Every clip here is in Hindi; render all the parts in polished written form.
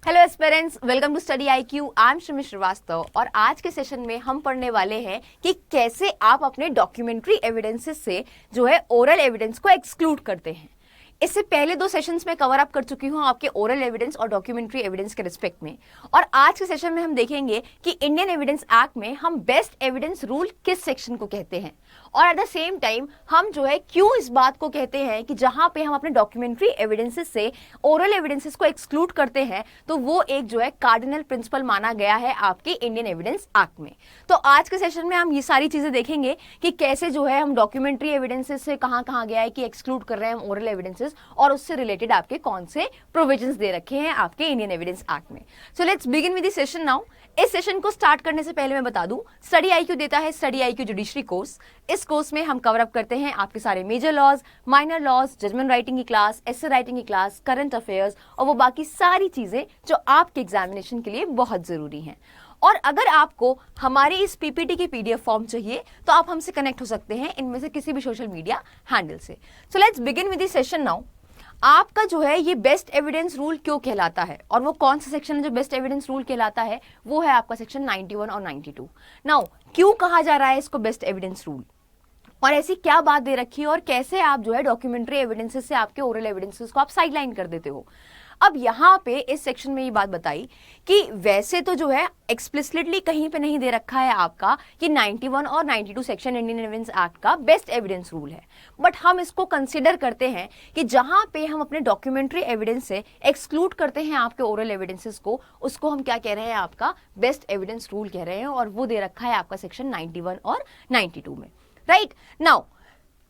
Hello aspirants, welcome to study IQ. I am Shami Srivastava और आज के सेशन में हम पढ़ने वाले हैं कि कैसे आप अपने डॉक्यूमेंट्री एविडेंसेस से जो है ओरल एविडेंस को एक्सक्लूड करते हैं। इससे पहले दो सेशंस में कवर अप कर चुकी हूं आपके ओरल एविडेंस और डॉक्यूमेंट्री एविडेंस के रिस्पेक्ट में, और आज के सेशन में हम देखेंगे कि इंडियन एविडेंस एक्ट में हम बेस्ट एविडेंस रूल किस सेक्शन को कहते हैं, और एट द सेम टाइम हम जो है क्यों इस बात को कहते हैं कि जहां पे हम अपने डॉक्यूमेंट्री एविडेंसेस से ओरल एविडेंसेस को एक्सक्लूड करते हैं तो वो एक जो है कार्डिनल प्रिंसिपल माना गया है आपके इंडियन एविडेंस एक्ट में। तो आज के सेशन में हम ये सारी चीजें देखेंगे कि कैसे जो है हम डॉक्यूमेंट्री एविडेंसेस से कहां गया है कि एक्सक्लूड कर रहे हैं हम ओरल एविडेंसेस, और उससे रिलेटेड आपके कौन से प्रोविजंस दे रखे हैं आपके इंडियन एविडेंस एक्ट में। So let's begin with the session now. इस सेशन को स्टार्ट करने से पहले मैं बता दूं, स्टडी आईक्यू देता है स्टडी आईक्यू जुडिशरी कोर्स। इस कोर्स में हम कवर अप करते हैं आपके सारे major laws, minor laws, judgement writing की क्लास, एसे राइटिंग की क्लास, करंट अफेयर्स और वो बाकी सारी चीजें जो आपके एग्जामिनेशन के लिए बहुत जरूरी हैं। और अगर आपको हमारे इस पीपीटी की पीडीएफ फॉर्म चाहिए तो आप हमसे कनेक्ट हो सकते हैं इनमें से किसी भी सोशल मीडिया हैंडल से। So let's begin with the session now. आपका जो है ये बेस्ट एविडेंस रूल क्यों कहलाता है, और वो कौन सा सेक्शन है जो बेस्ट एविडेंस रूल कहलाता है, वो है आपका सेक्शन 91 और 92। नाउ क्यों कहा जा रहा है इसको बेस्ट एविडेंस रूल, और ऐसी क्या बात दे रखी है, और कैसे आप जो है डॉक्यूमेंट्री एविडेंसेस से आपके ओरल एविडेंसेस को आप साइडलाइन कर देते हो। अब यहाँ पे इस सेक्शन में ये बात बताई कि वैसे तो जो है एक्सप्लिसिटली कहीं पे नहीं दे रखा है आपका कि 91 और 92 सेक्शन इंडियन एविडेंस एक्ट का बेस्ट एविडेंस रूल है, बट हम इसको कंसीडर करते हैं कि जहां पे हम अपने डॉक्यूमेंट्री एविडेंस से एक्सक्लूड करते हैं आपके ओरल एविडेंसेस को, उसको हम क्या कह रहे हैं, आपका बेस्ट एविडेंस रूल कह रहे हैं, और वो दे रखा है आपका सेक्शन 91 और 92 में। राइट नाउ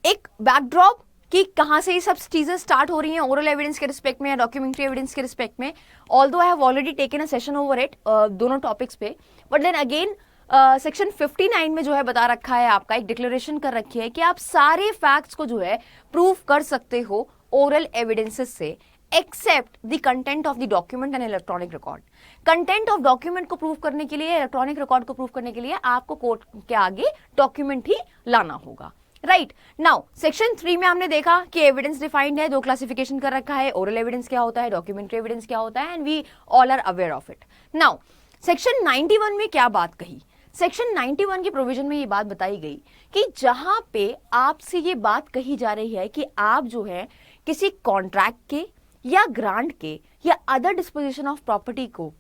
एक बैकड्रॉप कि कहां से ये सब चीजें स्टार्ट हो रही हैं ओरल एविडेंस के रिस्पेक्ट में या डॉक्यूमेंट्री एविडेंस के रिस्पेक्ट में। Although I have already taken a session over it दोनों टॉपिक्स पे, बट देन अगेन सेक्शन 59 में जो है बता रखा है, आपका एक डिक्लेरेशन कर रखी है कि आप सारे फैक्ट्स को जो है प्रूव कर सकते हो ओरल एविडेंसेस से, except the content of the document and electronic record. Content of document को प्रूव करने के लिए, इलेक्ट्रॉनिक रिकॉर्ड को प्रूव करने के लिए आपको कोर्ट के आगे डॉक्यूमेंट ही लाना होगा। राइट नाउ सेक्शन 3 में हमने देखा कि एविडेंस डिफाइंड है, दो क्लासिफिकेशन कर रखा है, ओरल एविडेंस क्या होता है, डॉक्यूमेंट्री एविडेंस क्या होता है, and we all are aware of it. Now section 91 में क्या बात कही, सेक्शन 91 के प्रोविजन में ये बात बताई गई कि जहां पे आपसे ये बात कही जा रही है कि आप जो है किसी कॉन्ट्रैक्ट के या ग्रांट के या अदर डिस्पोजिशन ऑफ प्रॉपर्टी को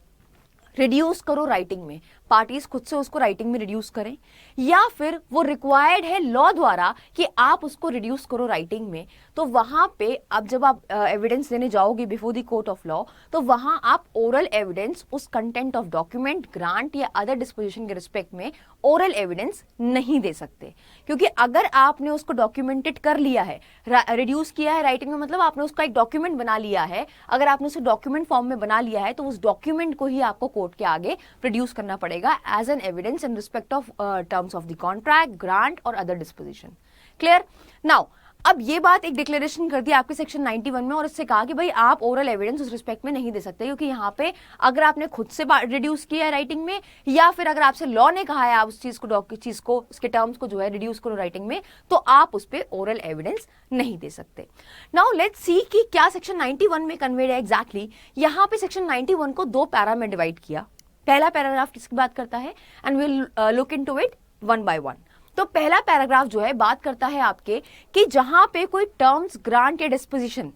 रिड्यूस करो राइटिंग में, पार्टीज खुद से उसको राइटिंग में रिड्यूस करें, या फिर वो रिक्वायर्ड है लॉ द्वारा कि आप उसको रिड्यूस करो राइटिंग में, तो वहां पे अब जब आप एविडेंस देने जाओगे before the court of law, तो वहां आप ओरल एविडेंस उस कंटेंट ऑफ डॉक्यूमेंट, ग्रांट या अदर डिस्पोजिशन के रिस्पेक्ट में ओरल एविडेंस नहीं दे सकते। क्योंकि अगर आपने उसको डॉक्यूमेंटेड कर लिया है, रिड्यूस किया है राइटिंग में, मतलब आपने उसका एक डॉक्यूमेंट बना लिया है, अगर आपने उसे डॉक्यूमेंट फॉर्म में बना लिया है तो उस डॉक्यूमेंट को ही आपको कोर्ट के आगे प्रोड्यूस करना पड़ेगा as an evidence in respect of terms of the contract, grant or other disposition. Clear? Now, अब ये बात एक डिक्लेरेशन कर दी आपके सेक्शन 91 में, और इससे कहा कि भाई आप ओरल एविडेंस उस रिस्पेक्ट में नहीं दे सकते, क्योंकि यहाँ पे अगर आपने खुद से रिड्यूस किया है राइटिंग में, या फिर अगर आपसे लॉ ने कहा है आप उस चीज को उसके टर्म्स को जो है रिड्यूस करो राइटिंग में, तो आप उस पर ओरल एविडेंस नहीं दे सकते। नाउ लेट्स सी कि क्या सेक्शन 91 में कन्वेड है एग्जैक्टली। यहाँ पे सेक्शन 91 को दो पैरा में डिवाइड किया। पहला पैराग्राफ किसकी बात करता है, and will look into it one by one. तो पहला पैराग्राफ जो है बात करता है आपके कि जहां पे कोई टर्म्स, ग्रांट या डिस्पोजिशन,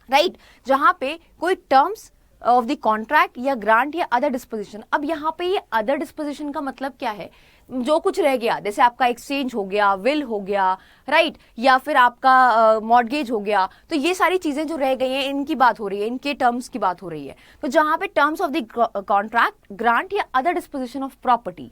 राइट, जहां पे कोई टर्म्स ऑफ द कॉन्ट्रैक्ट या ग्रांट या अदर डिस्पोजिशन। अब यहाँ पे ये अदर डिस्पोजिशन का मतलब क्या है, जो कुछ रह गया, जैसे आपका एक्सचेंज हो गया, विल हो गया, राइट, या फिर आपका मॉर्गेज हो गया, तो ये सारी चीजें जो रह गई हैं इनकी बात हो रही है, इनके टर्म्स की बात हो रही है। तो जहां पे terms of the contract, grant या अदर डिस्पोजिशन ऑफ प्रॉपर्टी,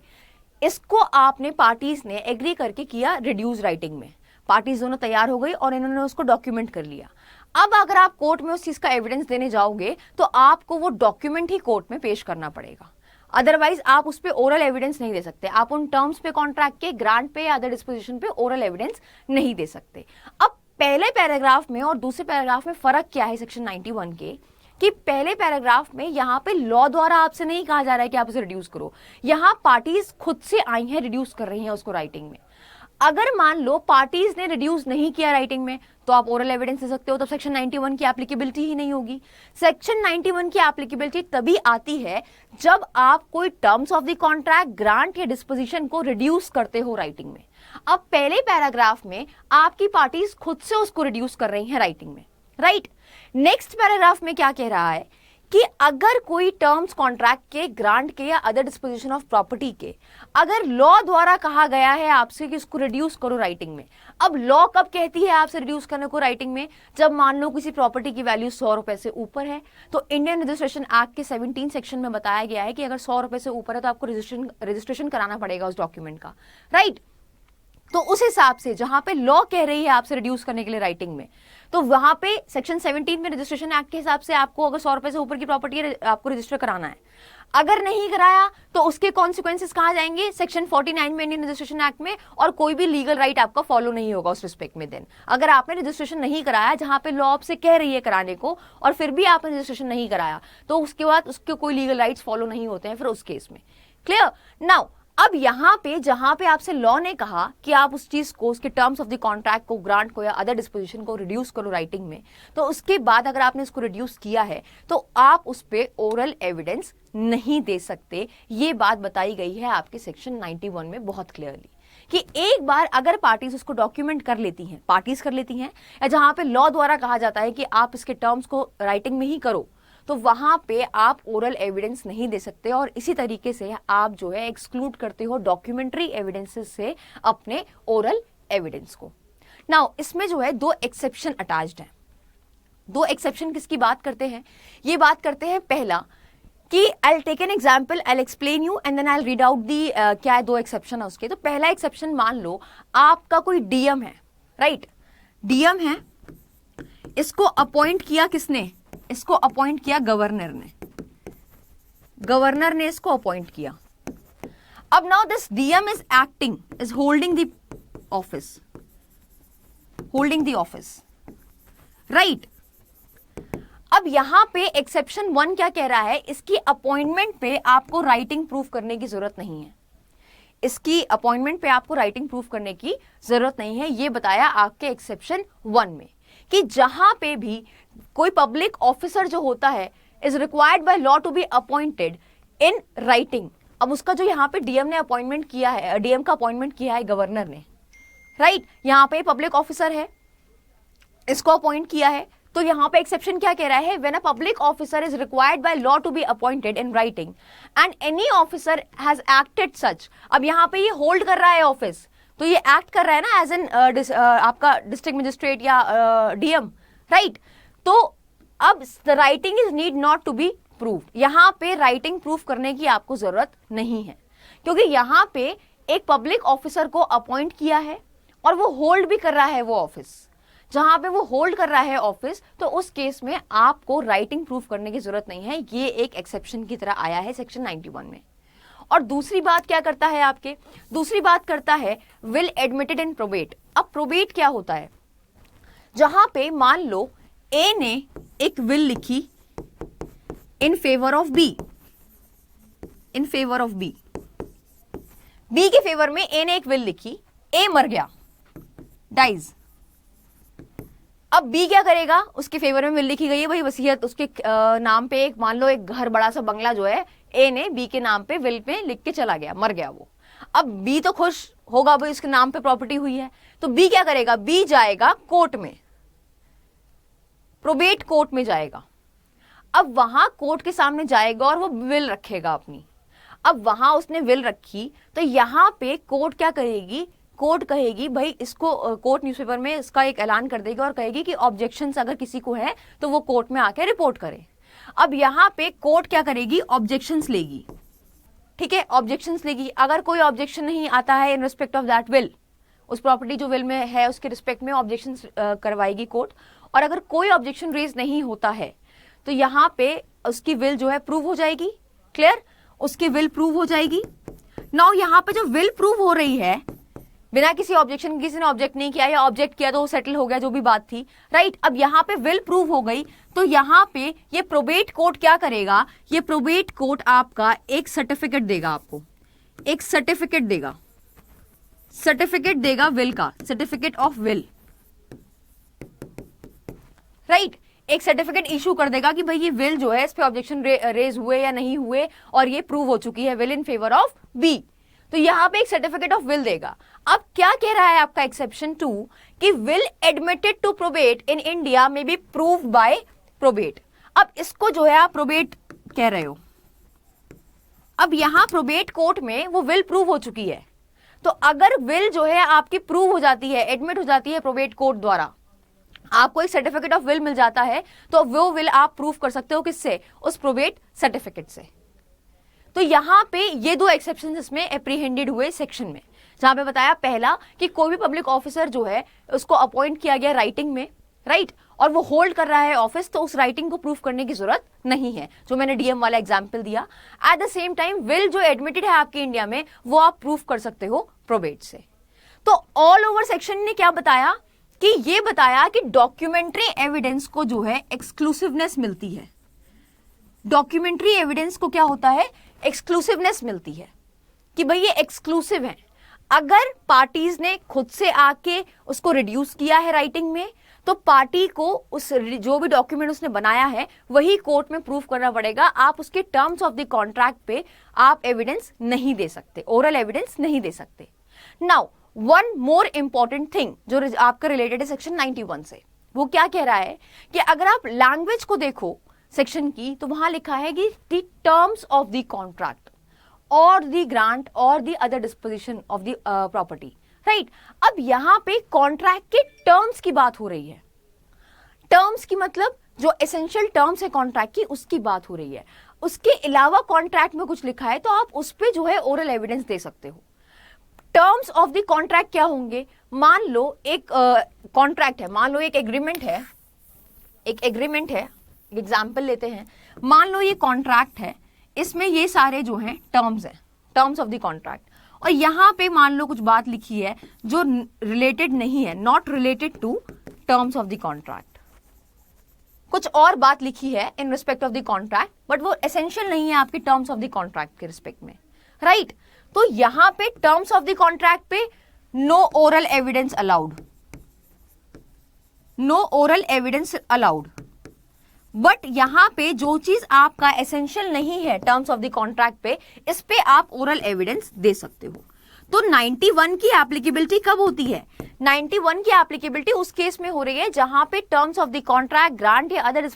इसको आपने पार्टीज ने एग्री करके किया रिड्यूस राइटिंग में, पार्टीज दोनों तैयार हो गई और इन्होंने उसको डॉक्यूमेंट कर लिया। अब अगर आप कोर्ट में उस चीज का एविडेंस देने जाओगे तो आपको वो डॉक्यूमेंट ही कोर्ट में पेश करना पड़ेगा, अदरवाइज आप उस पे ओरल एविडेंस नहीं दे सकते। आप उन टर्म्स पे, कॉन्ट्रैक्ट के, ग्रांट पे या अदर डिस्पोजिशन पे ओरल एविडेंस नहीं दे सकते। अब पहले पैराग्राफ में और दूसरे पैराग्राफ में फर्क क्या है सेक्शन 91 के, कि पहले पैराग्राफ में यहाँ पे लॉ द्वारा आपसे नहीं कहा जा रहा है कि आप उसे रिड्यूस करो, यहाँ पार्टीज खुद से आई हैं, रिड्यूस कर रही हैं उसको राइटिंग में। अगर मान लो पार्टीज ने रिड्यूस नहीं किया राइटिंग में, तो आप ओरल एविडेंस दे सकते हो, तो सेक्शन 91 की एप्लीकेबिलिटी ही नहीं होगी। सेक्शन 91 की एप्लीकेबिलिटी तभी आती है जब आप कोई terms of the contract, grant या डिस्पोजिशन को रिड्यूस करते हो राइटिंग में। अब पहले पैराग्राफ में आपकी पार्टीज खुद से उसको रिड्यूस कर रही हैं राइटिंग में, राइट। नेक्स्ट पैराग्राफ में क्या कह रहा है कि अगर कोई टर्म्स कॉन्ट्रैक्ट के, ग्रांट के या अदर डिस्पोजिशन ऑफ प्रॉपर्टी के अगर लॉ द्वारा कहा गया है आपसे कि इसको रिड्यूस करो राइटिंग में। अब लॉ कब कहती है आपसे रिड्यूस करने को राइटिंग में? जब मान लो किसी प्रॉपर्टी की वैल्यू 100 रुपए से ऊपर है, तो इंडियन रजिस्ट्रेशन एक्ट के 17 सेक्शन में बताया गया है कि अगर 100 रुपए से ऊपर है तो आपको रजिस्ट्रेशन कराना पड़ेगा उस डॉक्यूमेंट का, राइट। तो उस हिसाब से जहां पे लॉ कह रही है आपसे रिड्यूस करने के लिए राइटिंग में, तो वहां पे सेक्शन 17 में रजिस्ट्रेशन एक्ट के हिसाब से आपको अगर 100 रुपए से ऊपर की प्रॉपर्टी है आपको रजिस्टर कराना है। अगर नहीं कराया तो उसके कॉन्सिक्वेंसेस कहां जाएंगे? सेक्शन 49 में इंडियन रजिस्ट्रेशन एक्ट में, और कोई भी लीगल राइट आपका फॉलो नहीं होगा उस रिस्पेक्ट में। देन अगर आपने रजिस्ट्रेशन नहीं कराया जहां पे लॉ आपसे कह रही है कराने को, और फिर भी आपने रजिस्ट्रेशन नहीं कराया, तो उसके बाद उसके कोई लीगल राइट्स फॉलो नहीं होते हैं फिर उस केस में। क्लियर? नाउ अब यहां पे जहां पे आपसे लॉ ने कहा कि आप उस चीज को, उसके टर्म्स ऑफ द कॉन्ट्रैक्ट को, ग्रांट को या अदर डिस्पोजिशन को रिड्यूस करो राइटिंग में, तो उसके बाद अगर आपने इसको रिड्यूस किया है तो आप उस पे ओरल एविडेंस नहीं दे सकते। ये बात बताई गई है आपके सेक्शन 91 में बहुत क्लियरली कि एक बार अगर पार्टीज उसको डॉक्यूमेंट कर लेती हैं, पार्टीज कर लेती हैं, या जहां पे लॉ द्वारा कहा जाता है कि आप इसके टर्म्स को राइटिंग में ही करो, तो वहां पे आप ओरल एविडेंस नहीं दे सकते। और इसी तरीके से आप जो है एक्सक्लूड करते हो डॉक्यूमेंट्री एविडेंसेस से अपने ओरल एविडेंस को। नाउ इसमें जो है 2 एक्सेप्शन अटैच्ड हैं। 2 एक्सेप्शन किसकी बात करते हैं? ये बात करते हैं पहला कि I take an example, I explain you and then I read out the क्या है 2 एक्सेप्शन है उसके। तो पहला एक्सेप्शन, मान लो आपका कोई डीएम है, राइट, डीएम है, इसको अपॉइंट किया किसने? इसको अपॉइंट किया गवर्नर ने, गवर्नर ने इसको अपॉइंट किया। अब now this DM is acting, is holding the office, holding the office, right. अब यहां पे एक्सेप्शन 1 क्या कह रहा है? इसकी अपॉइंटमेंट पे आपको राइटिंग प्रूफ करने की जरूरत नहीं है। इसकी अपॉइंटमेंट पे आपको राइटिंग प्रूफ करने की जरूरत नहीं है। ये बताया आपके एक्सेप्शन 1 में कि जहां पे भी कोई पब्लिक ऑफिसर जो होता है is required by law to be appointed in writing. अब उसका जो यहाँ पे डीएम ने अपॉइंटमेंट किया है, डीएम का अपॉइंटमेंट किया है गवर्नर ने, राइट, यहाँ पे पब्लिक ऑफिसर है, इसको अपॉइंट किया है। तो यहाँ पे एक्सेप्शन क्या कह रहा है? When a public officer is required by law to be appointed in writing and any officer has acted such. अब यहाँ पे ये होल्ड कर रहा है ऑफिस, तो ये एक्ट कर रहा है ना एज एन आपका डिस्ट्रिक्ट मजिस्ट्रेट या डीएम, राइट। तो अब the writing is need not to be proved. यहां पे राइटिंग प्रूफ करने की आपको जरूरत नहीं है, क्योंकि यहां पे एक पब्लिक ऑफिसर को अपॉइंट किया है और वो होल्ड भी कर रहा है वो ऑफिस। जहां पे वो होल्ड कर रहा है ऑफिस, तो उस केस में आपको राइटिंग प्रूफ करने की जरूरत नहीं है। ये एक एक्सेप्शन की तरह आया है सेक्शन 91 में। और दूसरी बात क्या करता है आपके? दूसरी बात करता है विल एडमिटेड इन प्रोबेट। अब प्रोबेट क्या होता है? जहां पे मान लो ए ने एक विल लिखी in favour of B, in favour of B, B के फेवर में ए ने एक विल लिखी, ए मर गया, डाइज। अब बी क्या करेगा? उसके फेवर में विल लिखी गई है, भाई वसीयत उसके नाम पे एक, मान लो एक घर, बड़ा सा बंगला जो है ए ने बी के नाम पे विल पे लिख के चला गया, मर गया वो। अब बी तो खुश होगा, भाई उसके नाम पे प्रॉपर्टी हुई है, तो बी क्या करेगा? बी जाएगा कोर्ट में, प्रोबेट कोर्ट में जाएगा। अब वहां कोर्ट के सामने जाएगा और वो विल रखेगा अपनी। अब वहां उसने विल रखी, तो यहां पे कोर्ट क्या करेगी? कोर्ट कहेगी भाई इसको, कोर्ट न्यूज़पेपर में इसका एक ऐलान कर देगी और कहेगी कि ऑब्जेक्शंस अगर किसी को है तो वो कोर्ट में आके रिपोर्ट करे। अब यहां पे कोर्ट क्या करेगी? ऑब्जेक्शंस लेगी, ठीक है, ऑब्जेक्शंस लेगी। अगर कोई ऑब्जेक्शन नहीं आता है in respect of that will, उस प्रॉपर्टी जो विल में है उसके रिस्पेक्ट में ऑब्जेक्शंस करवाएगी कोर्ट। और अगर कोई ऑब्जेक्शन रेज नहीं होता है तो यहाँ पे उसकी विल जो है प्रूव हो जाएगी। क्लियर? उसकी विल प्रूव हो जाएगी। नाउ यहाँ पे जो विल प्रूव हो रही है बिना किसी ऑब्जेक्शन, किसी ने ऑब्जेक्ट नहीं किया या ऑब्जेक्ट किया तो वो सेटल हो गया, जो भी बात थी, राइट। अब यहाँ पे विल प्रूव हो गई, तो यहाँ पे ये प्रोबेट कोर्ट क्या करेगा? ये प्रोबेट कोर्ट आपका एक सर्टिफिकेट देगा, आपको एक सर्टिफिकेट देगा, सर्टिफिकेट देगा विल का, सर्टिफिकेट ऑफ विल, राइट एक सर्टिफिकेट इशू कर देगा कि भाई ये विल जो है इस पे ऑब्जेक्शन रेज हुए या नहीं हुए और ये प्रूव हो चुकी है will in favour of B, तो यहां पे एक सर्टिफिकेट ऑफ विल देगा। अब क्या कह रहा है आपका एक्सेप्शन 2 कि will admitted to probate in India में बी प्रूव्ड बाय प्रोबेट। अब इसको जो है आप प्रोबेट कह रहे हो, अब यहां प्रोबेट कोर्ट में वो विल प्रूव हो चुकी है, तो अगर विल जो है आपकी प्रूव हो जाती है, एडमिट हो जाती है प्रोबेट कोर्ट द्वारा, आपको एक सर्टिफिकेट ऑफ विल मिल जाता है, तो वो विल आप प्रूव कर सकते हो किससे, उस प्रोबेट सर्टिफिकेट से। तो यहां पे ये दो एक्सेप्शन इसमें एप्रीहेंडेड हुए सेक्शन में, जहां पे बताया पहला कि कोई भी पब्लिक ऑफिसर जो है उसको अपॉइंट किया गया राइटिंग में, राइट, और वो होल्ड कर रहा है ऑफिस, तो उस राइटिंग को प्रूफ करने की जरूरत नहीं है, जो मैंने डीएम वाला एग्जांपल दिया। At the same time will जो एडमिटेड है आपके इंडिया में वो आप प्रूफ कर सकते हो प्रोबेट से। तो ऑल ओवर सेक्शन ने क्या बताया कि ये बताया कि डॉक्यूमेंट्री एविडेंस को जो है एक्सक्लूसिवनेस मिलती है। डॉक्यूमेंट्री एविडेंस को क्या होता है, एक्सक्लूसिवनेस मिलती है कि भाई ये एक्सक्लूसिव है। अगर पार्टीज ने खुद से आके उसको रिड्यूस किया है राइटिंग में, तो पार्टी को उस जो भी डॉक्यूमेंट उसने बनाया है वही कोर्ट में प्रूफ करना पड़ेगा। आप उसके टर्म्स ऑफ द कॉन्ट्रैक्ट पे आप एविडेंस नहीं दे सकते, ओरल एविडेंस नहीं दे सकते। Now one more important thing जो आपका रिलेटेड है सेक्शन 91 से, वो क्या कह रहा है कि अगर आप लैंग्वेज को देखो सेक्शन की, तो वहां लिखा है कि the terms of the contract और द ग्रांट और the other disposition of the property, right. अब यहां पे कॉन्ट्रैक्ट के टर्म्स की बात हो रही है। टर्म्स की मतलब जो एसेंशियल टर्म्स है कॉन्ट्रैक्ट की, उसकी बात हो रही है। उसके अलावा कॉन्ट्रैक्ट में कुछ लिखा है तो आप उस पे जो है ओरल एविडेंस दे सकते हो। टर्म्स ऑफ द कॉन्ट्रैक्ट क्या होंगे, मान लो एक कॉन्ट्रैक्ट है, मान लो एक एग्रीमेंट है, एक एग्रीमेंट है, एग्जाम्पल लेते हैं, मान लो ये कॉन्ट्रैक्ट है, इसमें ये सारे जो हैं टर्म्स हैं, टर्म्स ऑफ द कॉन्ट्रैक्ट, और यहां पे मान लो कुछ बात लिखी है जो रिलेटेड नहीं है, not related to terms of the contract, कुछ और बात लिखी है in respect of the contract, but वो एसेंशियल नहीं है आपके टर्म्स ऑफ द कॉन्ट्रैक्ट के रिस्पेक्ट में, राइट। तो यहां पे टर्म्स ऑफ द कॉन्ट्रैक्ट पे no oral evidence allowed, no oral evidence allowed. But यहां पे जो चीज आपका एसेंशियल नहीं है टर्म्स ऑफ द कॉन्ट्रैक्ट पे, इस पे आप ओरल एविडेंस दे सकते हो। तो 91 की एप्लीकेबिलिटी कब होती है, 91 की एप्लीकेबिलिटी उस केस में हो रही है जहां पे terms of the contract, grant या अदर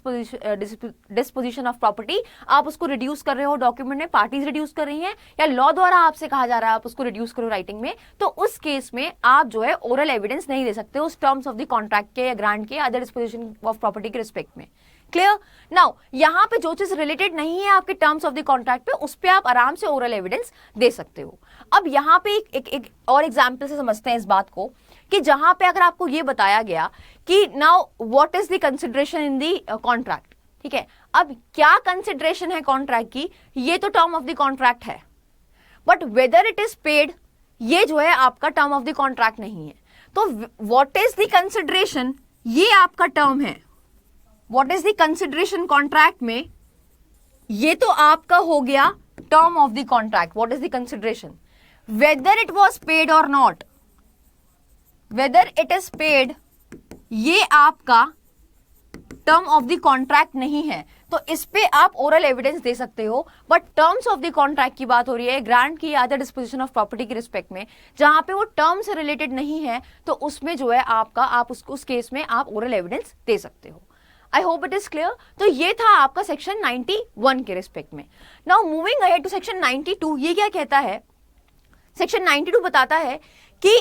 डिस्पोजिशन ऑफ प्रॉपर्टी आप उसको रिड्यूस कर रहे हो डॉक्यूमेंट में, पार्टीज रिड्यूस कर रही हैं, या लॉ द्वारा आपसे कहा जा रहा है आप उसको रिड्यूस करो राइटिंग में, तो उस केस में आप जो है ओरल एविडेंस नहीं दे सकते उस टर्म्स ऑफ द कॉन्ट्रैक्ट के या ग्रांट के या अदर डिस्पोजिशन ऑफ प्रॉपर्टी के रिस्पेक्ट में। क्लियर। नाउ यहां पे जो चीज रिलेटेड नहीं है आपके टर्म्स ऑफ द कॉन्ट्रैक्ट पे, उस पे आप आराम से ओरल एविडेंस दे सकते हो। अब यहां पे एक और एग्जांपल से समझते हैं इस बात को कि जहां पे अगर आपको ये बताया गया कि now what is the consideration in the contract, ठीक है, अब क्या कंसिडरेशन है कॉन्ट्रैक्ट की, ये तो टर्म ऑफ द कॉन्ट्रैक्ट है, but whether it is paid ये जो है आपका टर्म ऑफ द कॉन्ट्रैक्ट नहीं है। तो व्हाट इज द कंसिडरेशन ये आपका टर्म है, what is the consideration contract में, ये तो आपका हो गया term of the contract. What is the consideration, whether it was paid और not, whether it is paid ये आपका टर्म ऑफ द कॉन्ट्रैक्ट नहीं है, तो इस पे आप ओरल एविडेंस दे सकते हो। But terms of the contract की बात हो रही है, ग्रांट की या अदर डिस्पोजिशन ऑफ प्रॉपर्टी के रिस्पेक्ट में, जहां पे वो टर्म से रिलेटेड नहीं है, तो उसमें जो है आपका आप उस केस में आप ओरल एविडेंस दे सकते हो। I hope it is clear. तो ये था आपका सेक्शन 91 के रिस्पेक्ट में। Now moving ahead to section 92, ये क्या कहता है, सेक्शन 92 बताता है कि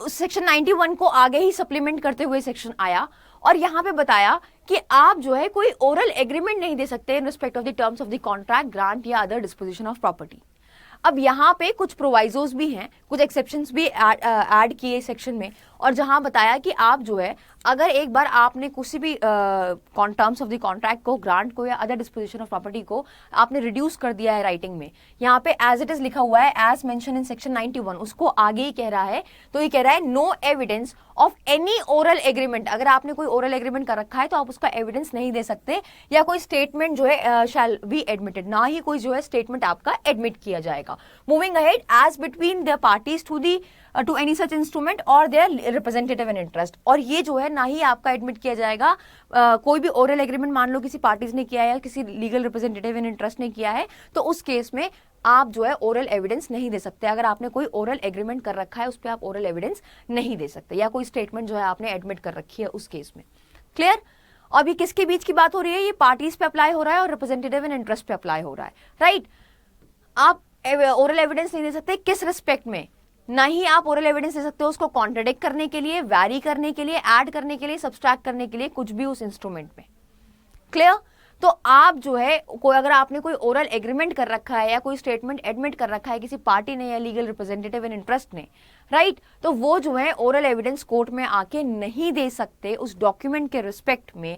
सेक्शन 91 को आगे ही सप्लीमेंट करते हुए सेक्शन आया और यहां पे बताया कि आप जो है कोई ओरल एग्रीमेंट नहीं दे सकते इन respect of the terms of the contract, grant या अदर डिस्पोजिशन ऑफ प्रॉपर्टी। अब यहाँ पे कुछ प्रोवाइजोस भी हैं, कुछ एक्सेप्शंस भी ऐड किए सेक्शन में, और जहां बताया कि आप जो है अगर एक बार आपने किसी भी टर्म्स ऑफ द कॉन्ट्रैक्ट को, ग्रांट को या अदर डिस्पोजिशन ऑफ प्रॉपर्टी को आपने रिड्यूस कर दिया है राइटिंग में, यहाँ पे एज इट इज लिखा हुआ है एज मेंशन इन सेक्शन 91, उसको आगे ही कह रहा है। तो ये कह रहा है no evidence of any oral agreement, अगर आपने कोई ओरल एग्रीमेंट कर रखा है तो आप उसका एविडेंस नहीं दे सकते, या कोई स्टेटमेंट जो है शैल बी एडमिटेड, ना ही कोई जो है स्टेटमेंट आपका एडमिट किया जाएगा। Moving ahead, as between the parties to any such instrument और देयर रिप्रेजेंटेटिव इन इंटरेस्ट, और ये जो है ना ही आपका एडमिट किया जाएगा। कोई भी ओरल एग्रीमेंट मान लो किसी पार्टीज ने किया है या किसी लीगल रिप्रेजेंटेटिव इन इंटरेस्ट ने किया है, तो उस केस में आप जो है ओरल एविडेंस नहीं दे सकते। अगर आपने कोई ओरल एग्रीमेंट कर रखा है उस पर आप ओरल एविडेंस नहीं दे सकते, या कोई स्टेटमेंट जो है आपने एडमिट कर रखी है उस केस में। क्लियर? अभी किसके बीच की बात हो रही है? ये पार्टीज पे अप्लाई हो रहा है और रिप्रेजेंटेटिव इन इंटरेस्ट पे अप्लाई हो रहा है, राइट? आप ओरल एविडेंस नहीं दे सकते किस रिस्पेक्ट में? ना ही आप ओरल एविडेंस दे सकते हो उसको कॉन्ट्रडिक्ट करने के लिए, वैरी करने के लिए, ऐड करने के लिए, सब्सट्रैक्ट करने के लिए, कुछ भी उस इंस्ट्रूमेंट में। क्लियर? तो आप जो है कोई, अगर आपने कोई ओरल एग्रीमेंट कर रखा है या कोई स्टेटमेंट एडमिट कर रखा है किसी पार्टी ने या लीगल रिप्रेजेंटेटिव इन इंटरेस्ट ने, राइट, तो वो जो है ओरल एविडेंस कोर्ट में आके नहीं दे सकते उस डॉक्यूमेंट के रिस्पेक्ट में।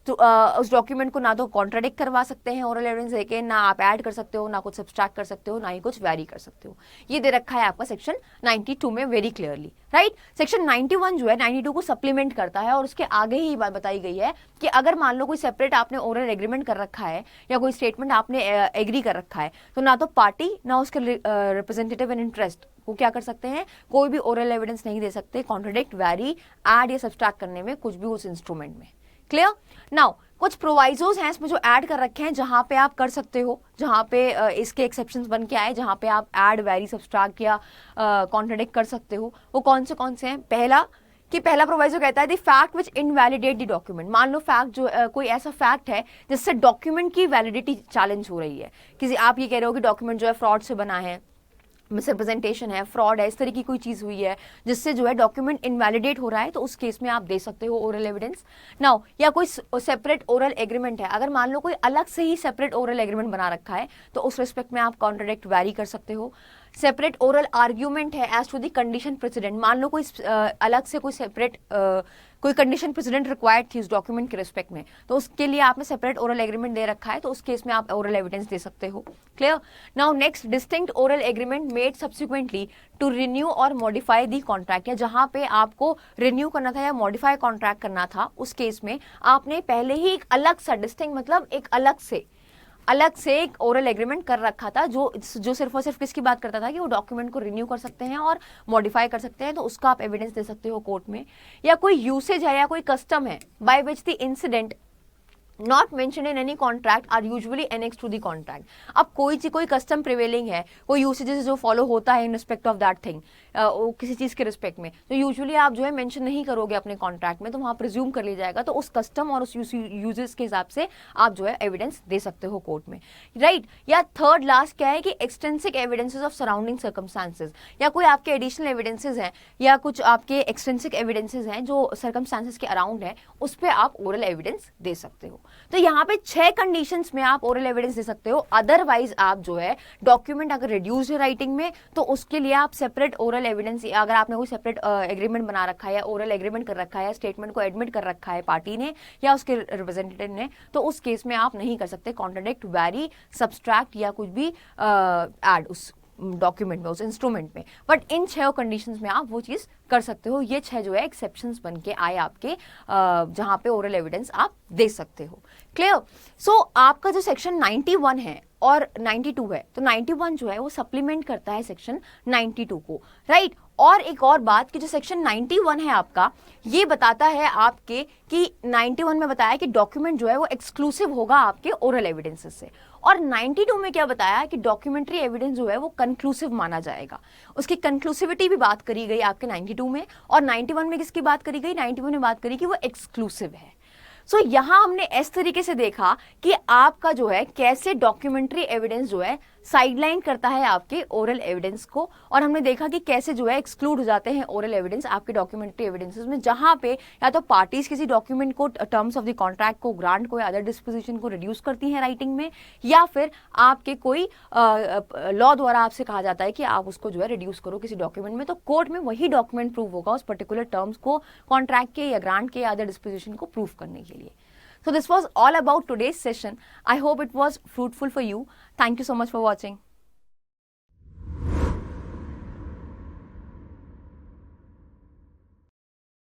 तो उस डॉक्यूमेंट को ना तो कॉन्ट्राडिक्ट करवा सकते हैं ओरल एविडेंस देके, ना आप ऐड कर सकते हो, ना कुछ सब्सट्रैक्ट कर सकते हो, ना ही कुछ वैरी कर सकते हो। ये दे रखा है आपका सेक्शन 92 में वेरी क्लियरली, राइट? सेक्शन 91 जो है 92 को सप्लीमेंट करता है, और उसके आगे ही बात बताई गई है कि अगर मान लो कोई सेपरेट आपने ओरल एग्रीमेंट कर रखा है या कोई स्टेटमेंट आपने एग्री कर रखा है, तो ना तो पार्टी ना उसके रिप्रेजेंटेटिव इन इंटरेस्ट वो क्या कर सकते हैं, कोई भी ओरल एविडेंस नहीं दे सकते कॉन्ट्रडिक्ट, वैरी, ऐड या सब्सट्रैक्ट करने में कुछ भी उस इंस्ट्रूमेंट में। क्लियर? नाउ कुछ प्रोवाइजोज हैं इसमें जो ऐड कर रखे हैं जहां पे आप कर सकते हो, जहां पे इसके एक्सेप्शंस बन के आए, जहां पे आप ऐड, वैरी, सब्सट्रैक्ट या कॉन्ट्रडिक्ट कर सकते हो। वो कौन से हैं? पहला प्रोवाइजो कहता है the fact which invalidate the document. मान लो फैक्ट जो कोई ऐसा फैक्ट है जिससे डॉक्यूमेंट की वैलिडिटी चैलेंज हो रही है, किसी आप ये कह रहे हो कि डॉक्यूमेंट जो है फ्रॉड से बना है, मिसरिप्रेजेंटेशन है, फ्रॉड है, इस तरह की कोई चीज हुई है जिससे जो है डॉक्यूमेंट इनवैलिडेट हो रहा है, तो उस केस में आप दे सकते हो ओरल एविडेंस। नाउ या कोई सेपरेट ओरल एग्रीमेंट है, अगर मान लो कोई अलग से ही सेपरेट ओरल एग्रीमेंट बना रखा है तो उस रिस्पेक्ट में आप कॉन्ट्रडिक्ट, वैरी कर सकते हो। सेपरेट ओरल आर्ग्यूमेंट है as to the condition precedent, मान लो कोई अलग से कोई सेपरेट कोई कंडीशन प्रेसिडेंट रिक्वायर्ड थी उस डॉक्यूमेंट के रिस्पेक्ट में, तो उसके लिए आपने सेपरेट ओरल एग्रीमेंट दे रखा है, तो उस केस में आप ओरल एविडेंस दे सकते हो। Clear? Now next, distinct oral agreement made subsequently to renew और मॉडिफाई दी कॉन्ट्रैक्ट, या जहां पे आपको रिन्यू करना था या मॉडिफाई कॉन्ट्रैक्ट करना था, उस केस में आपने पहले ही एक अलग सा डिस्टिंक्ट मतलब एक अलग से एक ओरल एग्रीमेंट कर रखा था जो सिर्फ और सिर्फ किसकी बात करता था कि वो डॉक्यूमेंट को रिन्यू कर सकते हैं और मॉडिफाई कर सकते हैं, तो उसका आप एविडेंस दे सकते हो कोर्ट में। या कोई यूसेज है या कोई कस्टम है by which the incident not mention in any contract are usually annex to the contract. अब कोई कस्टम प्रिवेलिंग है, कोई यूसेजेस जो फॉलो होता है in respect of that thing, किसी चीज के रिस्पेक्ट में, तो यूजुअली आप जो है मेंशन नहीं करोगे अपने कॉन्ट्रैक्ट में, तो वहां प्रिज्यूम कर लिया जाएगा, तो उस कस्टम और उस यूजेस के हिसाब से आप जो है एविडेंस दे सकते हो कोर्ट में, राइट? या थर्ड लास्ट क्या है कि extensive evidences of surrounding circumstances, या कोई आपके एडिशनल एविडेंसेस हैं या कुछ आपके एक्सटेंसिव एविडेंसेस हैं जो सर्कमस्टांसेस के अराउंड है, उस पर आप ओरल एविडेंस दे सकते हो। तो यहाँ पे 6 कंडीशंस में आप ओरल एविडेंस दे सकते हो। अदरवाइज आप जो है डॉक्यूमेंट अगर रिड्यूस है राइटिंग में, तो उसके लिए आप सेपरेट ओरल एविडेंस, अगर आपने कोई सेपरेट एग्रीमेंट बना रखा है या ओरल एग्रीमेंट कर रखा है या स्टेटमेंट को एडमिट कर रखा है पार्टी ने या उसके रिप्रेजेंटेटिव ने, तो उस केस में आप नहीं कर सकते कॉन्ट्रडिक्ट, वैरी, सब्सट्रैक्ट या कुछ भी ऐड उस डॉक्यूमेंट में, उस इंस्ट्रूमेंट में। बट इन 6 कंडीशंस में आप वो चीज कर सकते हो। ये 6 जो है एक्सेप्शंस बन के आए आपके, जहां पे ओरल एविडेंस आप दे सकते हो। क्लियर? सो आपका जो सेक्शन 91 है और 92 है, तो 91 जो है वो सप्लीमेंट करता है सेक्शन 92 को, राइट? और एक और बात कि जो सेक्शन 91 है आपका, ये बताता है आपके कि 91 में बताया कि डॉक्यूमेंट जो है वो एक्सक्लूसिव होगा आपके ओरल एविडेंसेस से, और 92 में क्या बताया कि डॉक्यूमेंट्री एविडेंस जो है वो कंक्लूसिव माना जाएगा। उसकी कंक्लूसिविटी भी बात करी गई आपके 92 में, और 91 में किसकी बात करी गई? 91 में बात करी कि वो एक्सक्लूसिव है। सो यहां हमने इस तरीके से देखा कि आपका जो है कैसे डॉक्यूमेंट्री एविडेंस जो है साइडलाइन करता है आपके ओरल एविडेंस को, और हमने देखा कि कैसे जो है एक्सक्लूड हो जाते हैं ओरल एविडेंस आपके डॉक्यूमेंट्री एविडेंसेस में, जहां पे या तो पार्टीज किसी डॉक्यूमेंट को टर्म्स ऑफ द कॉन्ट्रैक्ट को, ग्रांट को या अदर डिस्पोजिशन को रिड्यूस करती हैं राइटिंग में, या फिर आपके कोई लॉ द्वारा आपसे कहा जाता है कि आप उसको जो है रिड्यूस करो किसी डॉक्यूमेंट में, तो कोर्ट में वही डॉक्यूमेंट प्रूव होगा उस पर्टिकुलर टर्म्स को, कॉन्ट्रैक्ट के या ग्रांट के या अदर डिस्पोजिशन को प्रूव करने के लिए। So this was all about today's session. I hope it was fruitful for you. Thank you so much for watching.